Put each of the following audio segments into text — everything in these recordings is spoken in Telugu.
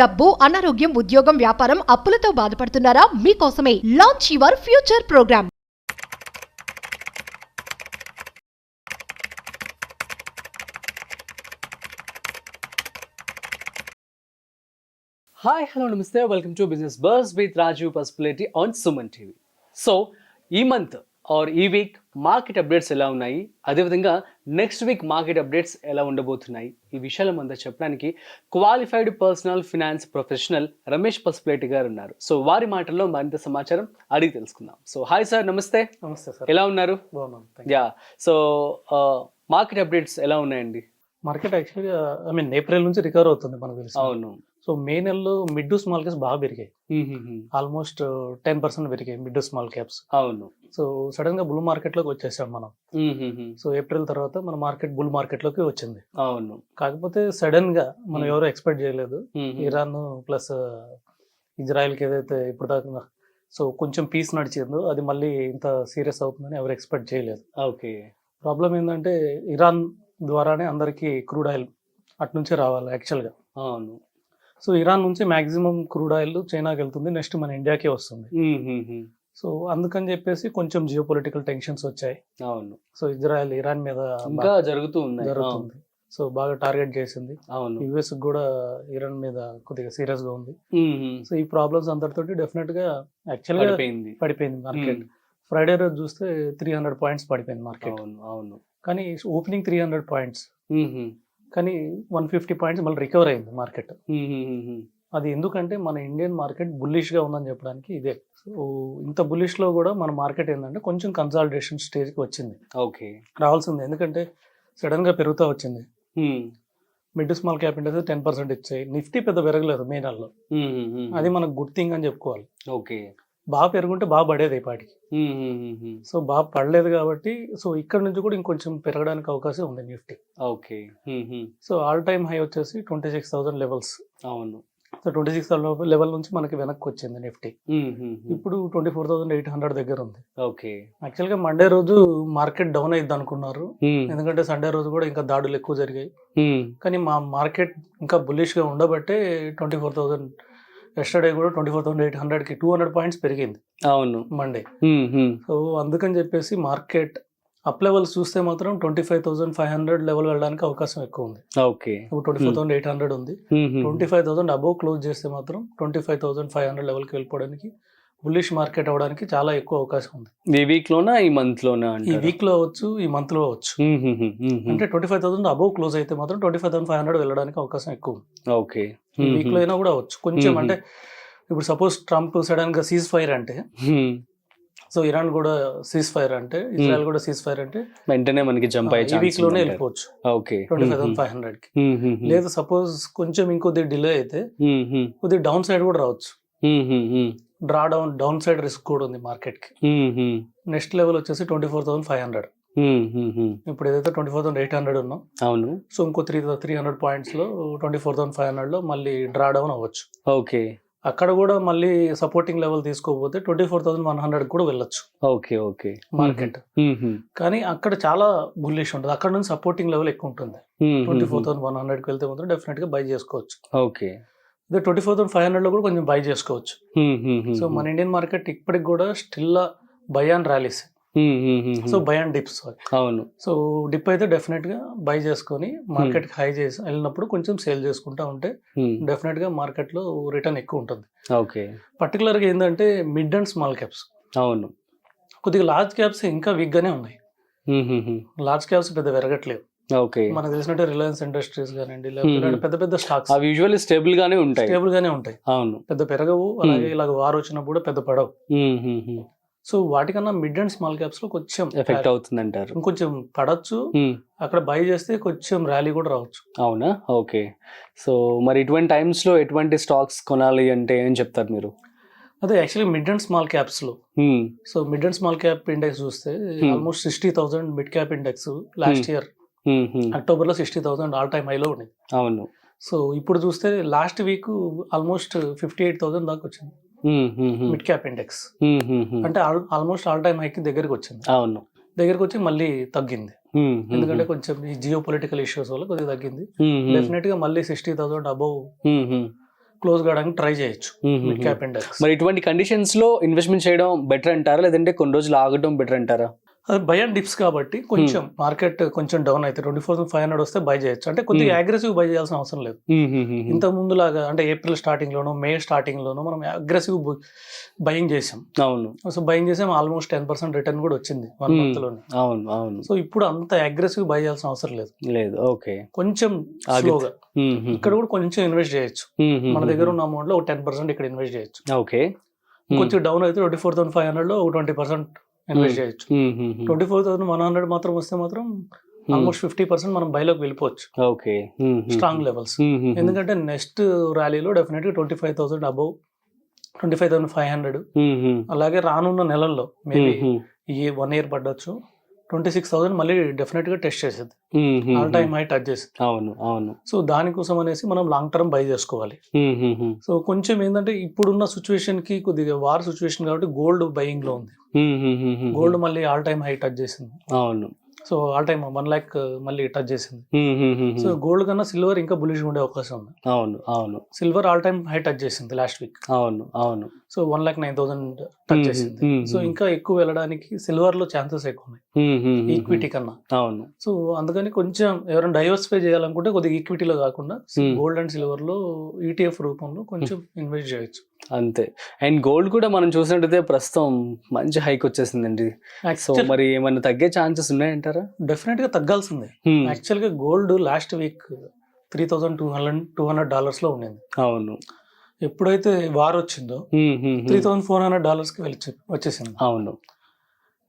డబ్బు, అనారోగ్యం, ఉద్యోగం, వ్యాపారం, అప్పులతో బాధపడుతున్నారా? మీకోసమే launch your future programme. Hi hello namaste welcome to business bus with Rajeev Pasupuleti on Suman TV. So ఈ మంత్ ఆర్ ఈ వీక్ మార్కెట్ అప్డేట్స్ ఎలా ఉన్నాయి, అదేవిధంగా నెక్స్ట్ వీక్ మార్కెట్ అప్డేట్స్ ఎలా ఉండబోతున్నాయి, ఈ విషయాల మంద చెప్పడానికి qualified personal finance professional Ramesh Pasupuleti గారు ఉన్నారు. సో వారి మాటల్లో మరింత సమాచారం అడిగి తెలుసుకుందాం. సో హాయ్ సార్, నమస్తే. నమస్తే సార్, ఎలా ఉన్నారు? బాగున్నాను. యా, సో మార్కెట్ అప్డేట్స్ ఎలా ఉన్నాయండి? మార్కెట్ యాక్చువల్గా ఏప్రిల్ నుంచి రికవర్ అవుతుంది మనకు తెలుసు. అవును. సో మే నెలలో మిడ్ టు స్మాల్ క్యాప్స్ బాగా పెరిగాయి, ఆల్మోస్ట్ 10% పెరిగాయి మిడ్ టు స్మాల్ క్యాప్స్. అవును. సో సడన్ గా బుల్ మార్కెట్ లోకి వచ్చేసాం మనం. సో ఏప్రిల్ తర్వాత మన మార్కెట్ బుల్ మార్కెట్ లోకి వచ్చింది. అవును. కాకపోతే సడన్ గా మనం ఎవరు ఎక్స్పెక్ట్ చేయలేదు. ఇరాన్ ప్లస్ ఇజ్రాయెల్ కి ఏదైతే ఇప్పుడు దాకా సో కొంచెం పీస్ నడిచిందో అది మళ్ళీ ఇంత సీరియస్ అవుతుందని ఎవరు ఎక్స్పెక్ట్ చేయలేదు. ఓకే. ప్రాబ్లం ఏంటంటే ఇరాన్ ద్వారానే అందరికీ క్రూడ్ ఆయిల్ అట్నుంచే రావాలి యాక్చువల్గా. అవును. సో ఇరాన్ నుంచి మాక్సిమం క్రూడ్ ఆయిల్ చైనాకి వెళ్తుంది, నెక్స్ట్ మన ఇండియాకే వస్తుంది. సో అందుకని చెప్పేసి కొంచెం జియో పొలిటికల్ టెన్షన్స్ వచ్చాయి. అవును. సో ఇజ్రాయెల్ ఇరాన్ మీద ఇంకా జరుగుతుంది. సో బాగా టార్గెట్ చేసింది. అవును. యుఎస్ కూడా ఇరాన్ మీద కొద్దిగా సీరియస్ గా ఉంది. సో ఈ ప్రాబ్లమ్స్ అందరితోటి డెఫినెట్ గా యాక్చువల్గా పడిపోయింది మార్కెట్. ఫ్రైడే రోజు చూస్తే 300 పాయింట్స్ పడిపోయింది మార్కెట్. అవును. కానీ ఓపెనింగ్ 300 పాయింట్స్, కానీ 150 పాయింట్స్ మళ్ళీ రికవర్ అయింది మార్కెట్. అది ఎందుకంటే మన ఇండియన్ మార్కెట్ బుల్లిష్ గా ఉందని చెప్పడానికి ఇదే. సో ఇంత బుల్లిష్ లో కూడా మన మార్కెట్ ఏంటంటే కొంచెం కన్సాలిడేషన్ స్టేజ్ కి వచ్చింది. ఓకే. రావాల్సింది, ఎందుకంటే సడన్ గా పెరుగుతూ వచ్చింది. మిడ్ స్మాల్ క్యాప్ ఇండెక్స్ 10% ఇచ్చాయి. నిఫ్టీ పెద్ద పెరగలేదు మే నెలలో, అది మనకు గుడ్ థింగ్ అని చెప్పుకోవాలి. ఓకే. బాగా పెరుగుంటే బాగా పడేది ఇప్పటికి. సో బాగా పడలేదు కాబట్టి సో ఇక్కడ నుంచి కూడా ఇంకొంచెం పెరగడానికి అవకాశం ఉంది Nifty. Okay. So all time high వచ్చేసి 26,000 లెవెల్స్. అవును. సో 26,000 లెవెల్ నుంచి మనకి వెనక్కి వచ్చింది నిఫ్టీ. ఇప్పుడు 24,800 దగ్గర ఉంది. ఓకే. యాక్చువల్ గా మండే రోజు మార్కెట్ డౌన్ అయ్యిద్ది అనుకున్నారు, ఎందుకంటే సండే రోజు కూడా ఇంకా దాడులు ఎక్కువ జరిగాయి. కానీ మా మార్కెట్ ఇంకా బుల్లిష్ గా ఉండబట్టే 24,000 ఎస్టర్డే కూడా 24,800కి 200 పాయింట్స్ పెరిగింది. అవును. మండే. సో అందుకని చెప్పేసి మార్కెట్ అప్ లెవెల్స్ చూస్తే మాత్రం 25,500 లెవెల్ వెళ్ళడానికి అవకాశం ఎక్కువ ఉంది. ఓకే. ఇప్పుడు 24,800 ఉంది. 25,000 అబోవ్ క్లోజ్ చేస్తే మాత్రం 25,500 లెవెల్కి వెళ్ళిపోవడానికి, బుల్లిష్ మార్కెట్ అవడానికి చాలా ఎక్కువ అవకాశం ఉంది. ఈ వీక్ లోనా ఈ మంత్ లోనా? ఈ వీక్ లో అవచ్చు, ఈ మంత్ లో అవచ్చు. అంటే 25,000 అబోవ్ క్లోజ్ అయితే మాత్రం 25,500 వెళ్ళడానికి అవకాశం ఎక్కువ ఉంది. ఓకే. ఈ వీక్ లో అయినా కూడా అవచ్చు కొంచెం. అంటే ఇప్పుడు సపోజ్ ట్రంప్ సడన్ గా సీజ్ ఫైర్ అంటే, సో ఇరాన్ కూడా సీజ్ ఫైర్ అంటే, ఇజ్రాయెల్ కూడా సీజ్ ఫైర్ అంటే వెంటనే మనకి జంప్ అయ్యే వీక్ లోనే వెళ్ళిపోవచ్చు. ఓకే. 25,500 కి. లేదు సపోజ్ కొంచెం ఇంకొద్ది డిలే అయితే కొద్ది డౌన్ సైడ్ కూడా రావచ్చు. డ్రా డౌన్ సైడ్ రిస్క్ కూడా ఉంది మార్కెట్ కి. నెక్స్ట్ లెవెల్ వచ్చేసి 24,500. ఇప్పుడు ఏదైతే 24,800 ఉన్నాం. అవును. సో ఇంకో 300 పాయింట్స్ లో 24,500 లో మళ్ళీ డ్రా డౌన్ అవ్వచ్చు. ఓకే. అక్కడ కూడా మళ్ళీ సపోర్టింగ్ లెవెల్ తీసుకోకపోతే 24,100 కూడా వెళ్ళొచ్చు. ఓకే. ఓకే. మార్కెట్ కానీ అక్కడ చాలా బుల్లిష్ ఉంటుంది. అక్కడ నుంచి సపోర్టింగ్ లెవెల్ ఎక్కువ ఉంటుంది. 24,100కి వెళ్తే మాత్రం డెఫినెట్ గా బై చేసుకోవచ్చు. ఓకే. అదే 24,500 లో కూడా కొంచెం బై చేసుకోవచ్చు. సో మన ఇండియన్ మార్కెట్ ఇప్పటికి కూడా still buy and rallies, so buy and dips. అవును. సో డిప్ అయితే డెఫినెట్ గా బై చేసుకొని మార్కెట్ హై చేసి వెళ్ళినప్పుడు కొంచెం సేల్ చేసుకుంటా ఉంటే డెఫినెట్ గా మార్కెట్ లో రిటర్న్ ఎక్కువ ఉంటుంది. ఓకే. పర్టికులర్ గా ఏంటంటే మిడ్ అండ్ స్మాల్ క్యాప్స్. అవును. కొద్దిగా లార్జ్ క్యాప్స్ ఇంకా వీక్ గానే ఉన్నాయి. లార్జ్ క్యాప్స్ పెద్ద పెరగట్లేదు. ఓకే. మనకు తెలిసినట్టే రిలయన్స్ ఇండస్ట్రీస్ కానివ్వండి, లేకపోతే పెద్ద పెద్ద స్టాక్స్ అవి యూజువల్లీ స్టేబుల్ గానే ఉంటాయి. అవును. పెద్ద పెరగవు, అలాగే ఇలాగ వార్ వచ్చినప్పుడు పెద్ద పడవు. సో వాటికన్నా మిడ్ అండ్ స్మాల్ క్యాప్స్ లో కొంచెం ఎఫెక్ట్ అవుతుంది అంటారు. ఇంకొంచెం పడచ్చు, అక్కడ బై చేస్తే కొంచెం ర్యాలీ కూడా రావచ్చు. అవునా? ఓకే. సో మరి ఇటువంటి టైమ్స్ లో ఎటువంటి స్టాక్స్ కొనాలి అంటే ఏం చెప్తారు మీరు? అదే actually mid and small caps లో, so mid and small cap index చూస్తే almost 60,000 mid cap index last year October లో 60,000 ఆల్ టైమ్ హైలో ఉండేది. అవును. సో ఇప్పుడు చూస్తే లాస్ట్ వీక్ ఆల్మోస్ట్ 58,000 దాకా వచ్చింది మిడ్ క్యాప్ ఇండెక్స్. అంటే ఆల్మోస్ట్ ఆల్ టైమ్ హైకి దగ్గరికి వచ్చింది. అవును. దగ్గరకు వచ్చి మళ్ళీ తగ్గింది, ఎందుకంటే కొంచెం ఈ జియో పొలిటికల్ ఇష్యూస్ వల్ల కొద్దిగా తగ్గింది. డెఫినెట్ గా మళ్ళీ 60,000 అబౌవ్ క్లోజ్ కావడానికి ట్రై చేయొచ్చు మిడ్ క్యాప్ ఇండెక్స్. మరి ఇటువంటి కండిషన్స్ లో ఇన్వెస్ట్మెంట్ చేయడం బెటర్ అంటారా, లేదంటే కొన్ని రోజులు ఆగడం బెటర్ అంటారా? అది బై అండ్ డిప్స్ కాబట్టి కొంచెం మార్కెట్ కొంచెం డౌన్ అయితే 24,500 వస్తే బై చేయొచ్చు. అంటే కొద్దిగా అగ్రెసివ్ బై చేయాల్సిన అవసరం లేదు. ఇంత ముందులాగా అంటే ఏప్రిల్ స్టార్టింగ్ లోనో మే స్టార్టింగ్ లోనో మనం అగ్రెసివ్ బయింగ్ చేసాం. అవును. సో బయింగ్ చేసాం, ఆల్మోస్ట్ 10% రిటర్న్ కూడా వచ్చింది 1 month లోనే. అవును అవును. సో ఇప్పుడు అంత అగ్రెసివ్ బై చేయాల్సిన అవసరం లేదు. లేదు. ఓకే. కొంచెం స్లోగా ఇక్కడ కూడా కొంచెం ఇన్వెస్ట్ చేయొచ్చు. మన దగ్గర ఉన్న అమౌంట్ లో 10% ఇక్కడ ఇన్వెస్ట్ చేయొచ్చు. ఓకే. కొంచెం డౌన్ అయితే 24,500 లో 20% ఇన్వెస్ట్ చేయొచ్చు. 24,100 మాత్రం వస్తే మాత్రం ఆల్మోస్ట్ 50% మనం బైలోకి వెళ్ళిపోవచ్చు. ఓకే. Strong levels. ఎందుకంటే నెక్స్ట్ ర్యాలీలో డెఫినెట్ గా 25,000 అబౌవ్ 25,500 అలాగే రానున్న నెలల్లో మేబీ ఈ 1 year పడవచ్చు 26,000 మళ్ళీ డెఫినెట్ గా టెస్ట్ చేసేది, ఆల్ టైమ్ హై టచ్ చేసేది. అవును అవును. సో దానికోసం అనేసి మనం లాంగ్ టర్మ్ బై చేసుకోవాలి. సో కొంచెం ఏంటంటే ఇప్పుడున్న సిచ్యువేషన్ కి కొద్దిగా వార్ సిచ్యువేషన్ కాబట్టి గోల్డ్ బయింగ్ లో ఉంది. గోల్డ్ మళ్ళీ ఆల్ టైమ్ హై టచ్ చేసింది. అవును. సో ఆల్ టైమ్ 1 lakh మళ్ళీ టచ్ చేసింది. సో గోల్డ్ కన్నా సిల్వర్ ఇంకా బులిష్ ఉండే అవకాశం ఉంది. అవును అవును. Silver all time high touch చేసింది లాస్ట్ వీక్. అవును అవును. సో 1,09,000 టచ్ చేసింది. సో ఇంకా ఎక్కువ వెళ్ళడానికి సిల్వర్ లో ఛాన్సెస్ ఎక్కువ ఉన్నాయి ఈక్విటీ కన్నా. అవును. సో అందుకని కొంచెం ఎవరైనా డైవర్సిఫై చేయాలనుకుంటే కొద్దిగా ఈక్విటీలో కాకుండా గోల్డ్ అండ్ సిల్వర్ లో ETF రూపంలో కొంచెం ఇన్వెస్ట్ చేయొచ్చు. అంతే. అండ్ గోల్డ్ కూడా మనం చూసినట్టయితే ప్రస్తుతం మంచి హైక్ వచ్చేసిందండి. సో మరి ఏమన్నా తగ్గే ఛాన్సెస్ ఉన్నాయంటారా? డెఫినెట్ గా తగ్గాల్సిందే. యాక్చువల్ గా గోల్డ్ లాస్ట్ వీక్ $3,200 లో ఉండింది. అవును. ఎప్పుడైతే వార్ వచ్చిందో $3,400 కి వచ్చేసింది. అవును.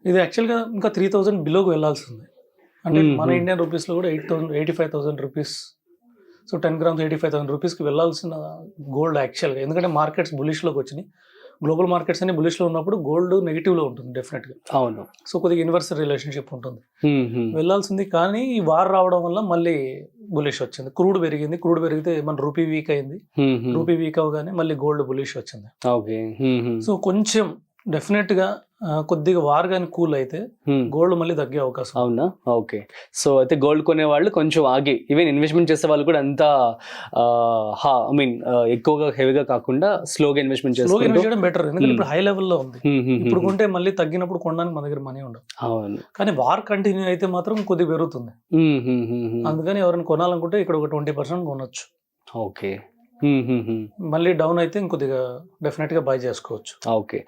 ఇది యాక్చువల్ గా ఇంకా 3,000 బిలోకి వెళ్లాల్సింది. అంటే మన ఇండియన్ రూపీస్ లో కూడా 85,000 రూపీస్. సో 10 grams 85,000 రూపీస్కి వెళ్ళాల్సిన గోల్డ్ యాక్చువల్గా, ఎందుకంటే మార్కెట్స్ బులిష్లోకి వచ్చినాయి. గ్లోబల్ మార్కెట్స్ అన్ని బులిష్లో ఉన్నప్పుడు గోల్డ్ నెగిటివ్లో ఉంటుంది డెఫినెట్గా. అవును. సో కొద్దిగా ఇన్వర్స్ రిలేషన్షిప్ ఉంటుంది. వెళ్ళాల్సింది కానీ ఈ వార్ రావడం వల్ల మళ్ళీ బులిష్ వచ్చింది. క్రూడ్ పెరిగింది. క్రూడ్ పెరిగితే మన రూపీ వీక్ అయింది. రూపీ వీక్ అవగానే మళ్ళీ గోల్డ్ బులిష్ వచ్చింది. ఓకే. సో కొంచెం డెఫినెట్గా కొద్దిగా వార్ కానీ కూల్ అయితే గోల్డ్ మళ్ళీ తగ్గే అవకాశం. అవునా? ఓకే. సో అయితే గోల్డ్ కొనే వాళ్ళు కొంచెం ఆగి, ఈవెన్ ఇన్వెస్ట్మెంట్ చేసే వాళ్ళు కూడా అంతా ఐ మీన్ ఎక్కువగా హెవీగా కాకుండా స్లోగా ఇన్వెస్ట్మెంట్ చేయడం బెటర్. ఎందుకంటే ఇప్పుడు హై లెవెల్లో ఉంది. ఇప్పుడు కొంటే మళ్ళీ తగ్గినప్పుడు కొనడానికి మన దగ్గర మనీ ఉండదు. అవును. కానీ వార్ కంటిన్యూ అయితే మాత్రం కొద్దిగా పెరుగుతుంది. అందుకని ఎవరైనా కొనాలనుకుంటే ఇక్కడ ఒక 20% కొనొచ్చు. ఓకే. మళ్ళీ డౌన్ అయితే ఇంకొద్దిగా డెఫినెట్ గా బై చేసుకోవచ్చు. Okay,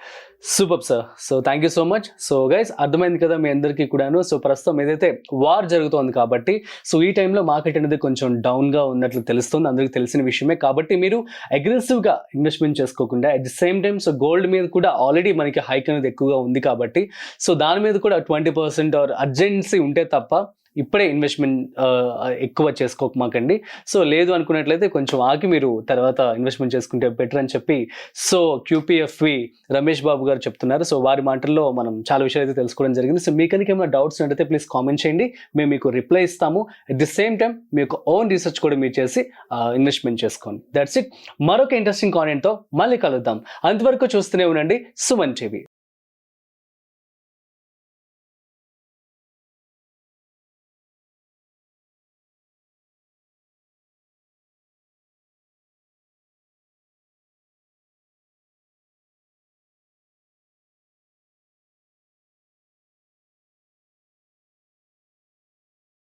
super sir. So thank you so much. So guys, అర్థమైంది కదా మీ అందరికీ కూడాను. సో ప్రస్తుతం ఏదైతే వార్ జరుగుతోంది కాబట్టి సో ఈ టైంలో మార్కెట్ అనేది కొంచెం డౌన్ గా ఉన్నట్లు తెలుస్తుంది, అందరికి తెలిసిన విషయమే. కాబట్టి మీరు అగ్రెసివ్ గా ఇన్వెస్ట్మెంట్ చేసుకోకుండా at the same time so gold మీద కూడా ఆల్రెడీ మనకి హైక్ అనేది ఎక్కువగా ఉంది కాబట్టి సో దాని మీద కూడా 20% ఆర్ అర్జెన్సీ ఉంటే తప్ప ఇప్పుడే ఇన్వెస్ట్మెంట్ ఎక్కువ చేసుకోమాకండి. సో లేదు అనుకున్నట్లయితే కొంచెం ఆగి మీరు తర్వాత ఇన్వెస్ట్మెంట్ చేసుకుంటే బెటర్ అని చెప్పి సో QPFV రమేష్ బాబు గారు చెప్తున్నారు. సో వారి మాటల్లో మనం చాలా విషయాలు అయితే తెలుసుకోవడం జరిగింది. సో మీకు కనుక ఏమైనా డౌట్స్ ఉంటే ప్లీజ్ కామెంట్ చేయండి, మేము మీకు రిప్లై ఇస్తాము. అట్ ది సేమ్ టైం మీకు ఓన్ రీసెర్చ్ కూడా మీరు చేసి ఇన్వెస్ట్మెంట్ చేసుకోండి. That's it. మరొక ఇంట్రెస్టింగ్ కాంటెంట్తో మళ్ళీ కలుద్దాం. అంతవరకు చూస్తూనే ఉండండి సుమన్ టీవీ.